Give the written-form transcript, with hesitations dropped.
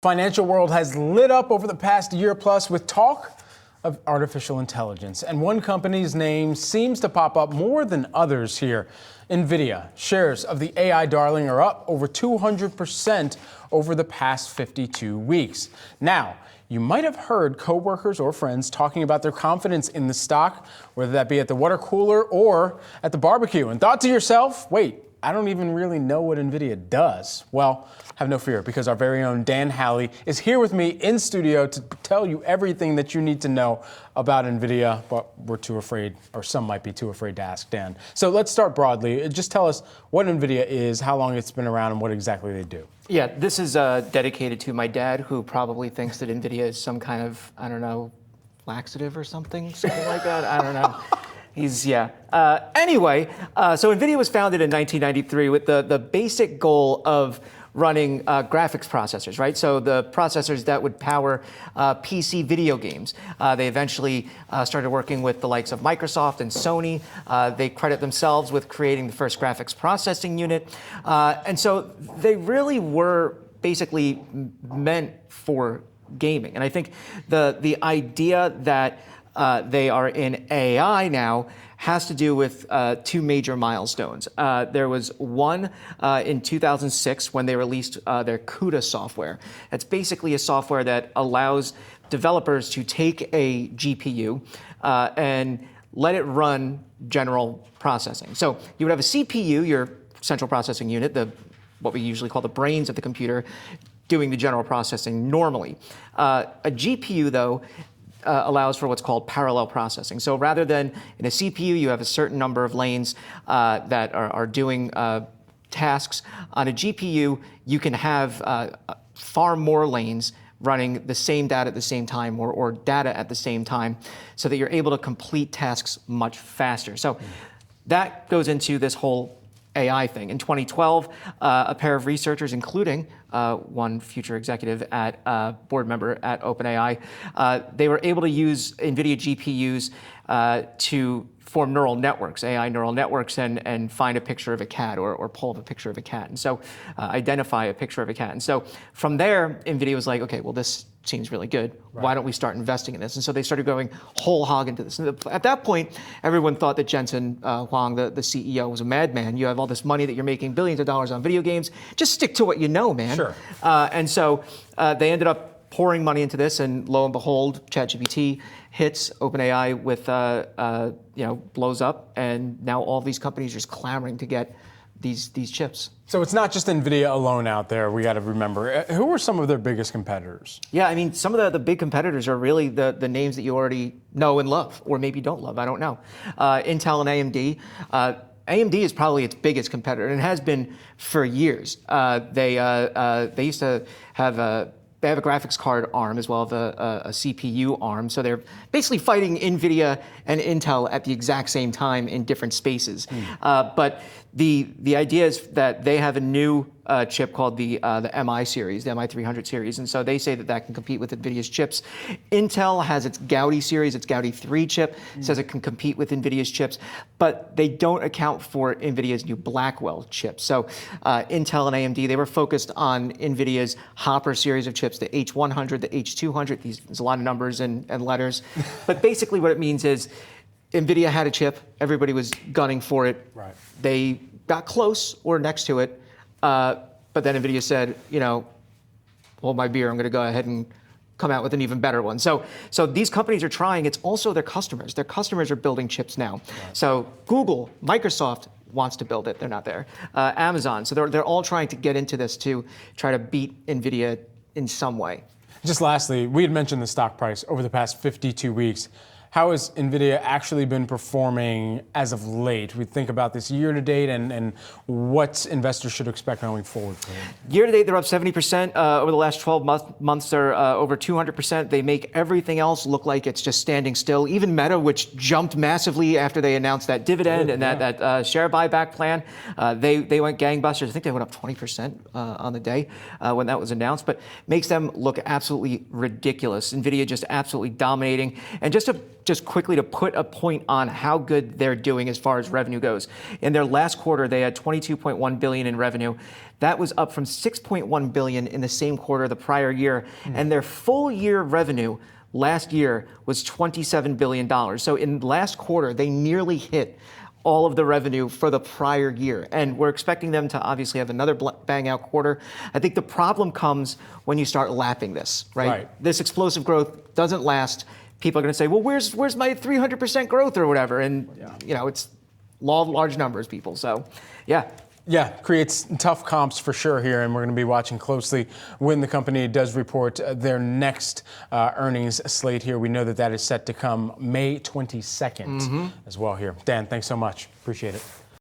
Financial world has lit up over the past year plus with talk of artificial intelligence. And one company's name seems to pop up more than others here. NVIDIA. Shares of the AI darling are up over 200% over the past 52 weeks. Now, you might have heard coworkers or friends talking about their confidence in the stock, whether that be at the water cooler or at the barbecue, and thought to yourself, wait, I don't even really know what NVIDIA does. Well, have no fear, because our very own Dan Howley is here with me in studio to tell you everything that you need to know about NVIDIA, but we're too afraid, or some might be too afraid to ask Dan. So let's start broadly. Just tell us what NVIDIA is, how long it's been around, and what exactly they do. Yeah, this is dedicated to my dad, who probably thinks that NVIDIA is some kind of, I don't know, laxative or something like that. I don't know. Anyway, so NVIDIA was founded in 1993 with the basic goal of running graphics processors, right? So the processors that would power PC video games. They eventually started working with the likes of Microsoft and Sony. They credit themselves with creating the first graphics processing unit. And so they really were basically meant for gaming. And I think the idea that they are in AI now has to do with two major milestones. There was one in 2006 when they released their CUDA software. It's basically a software that allows developers to take a GPU and let it run general processing. So you would have a CPU, your central processing unit, what we usually call the brains of the computer, doing the general processing normally. A GPU, though, allows for what's called parallel processing. So rather than in a CPU, you have a certain number of lanes that are doing tasks. On a GPU, you can have far more lanes running the same data at the same time, or data at the same time, so that you're able to complete tasks much faster. So that goes into this whole AI thing. In 2012, a pair of researchers, including one future executive board member at OpenAI, they were able to use NVIDIA GPUs to form neural networks, AI neural networks, and find a picture of a cat, or pull up a picture of a cat, and so identify a picture of a cat. And so from there, NVIDIA was like, okay, well, this seems really good. Right. Why don't we start investing in this? And so they started going whole hog into this. And at that point, everyone thought that Jensen Huang, the CEO, was a madman. You have all this money that you're making, billions of dollars on video games. Just stick to what you know, man. Sure. And so they ended up pouring money into this, and lo and behold, ChatGPT hits. OpenAI with blows up, and now all these companies are just clamoring to get these chips. So it's not just NVIDIA alone out there, we got to remember. Who are some of their biggest competitors? Yeah, I mean, some of the big competitors are really the names that you already know and love, or maybe don't love, I don't know. Intel and AMD. AMD is probably its biggest competitor, and it has been for years. They used to have they have a graphics card arm as well as a CPU arm. So they're basically fighting NVIDIA and Intel at the exact same time in different spaces. But the idea is that they have a new chip called the MI series, the MI300 series, and so they say that can compete with NVIDIA's chips. Intel has its Gaudi series, its Gaudi 3 chip, says it can compete with NVIDIA's chips, but they don't account for NVIDIA's new Blackwell chip. So Intel and AMD, they were focused on NVIDIA's Hopper series of chips, the H100, the H200. There's a lot of numbers and letters, but basically what it means is NVIDIA had a chip, everybody was gunning for it. Right. They got close or next to it, but then NVIDIA said, hold my beer, I'm going to go ahead and come out with an even better one. So these companies are trying. It's also their customers. Their customers are building chips now. Right. So Google, Microsoft wants to build it. They're not there. Amazon. So they're all trying to get into this to try to beat NVIDIA in some way. Just lastly, we had mentioned the stock price over the past 52 weeks. How has NVIDIA actually been performing as of late? We think about this year to date and what investors should expect going forward. Year to date, they're up 70%. Over the last 12 months, they're over 200%. They make everything else look like it's just standing still. Even Meta, which jumped massively after they announced that dividend and that share buyback plan, they went gangbusters. I think they went up 20% on the day when that was announced, but makes them look absolutely ridiculous. NVIDIA just absolutely dominating. And just to just quickly to put a point on how good they're doing as far as revenue goes. In their last quarter, they had $22.1 billion in revenue. That was up from $6.1 billion in the same quarter the prior year. And their full year revenue last year was $27 billion. So in last quarter, they nearly hit all of the revenue for the prior year. And we're expecting them to obviously have another bang out quarter. I think the problem comes when you start lapping this, right? This explosive growth doesn't last. People are going to say, well, where's my 300% growth or whatever? And you know, it's law of large numbers, people. So yeah. Yeah, creates tough comps for sure here, and we're going to be watching closely when the company does report their next earnings slate here. We know that that is set to come May 22nd as well here. Dan, thanks so much. Appreciate it.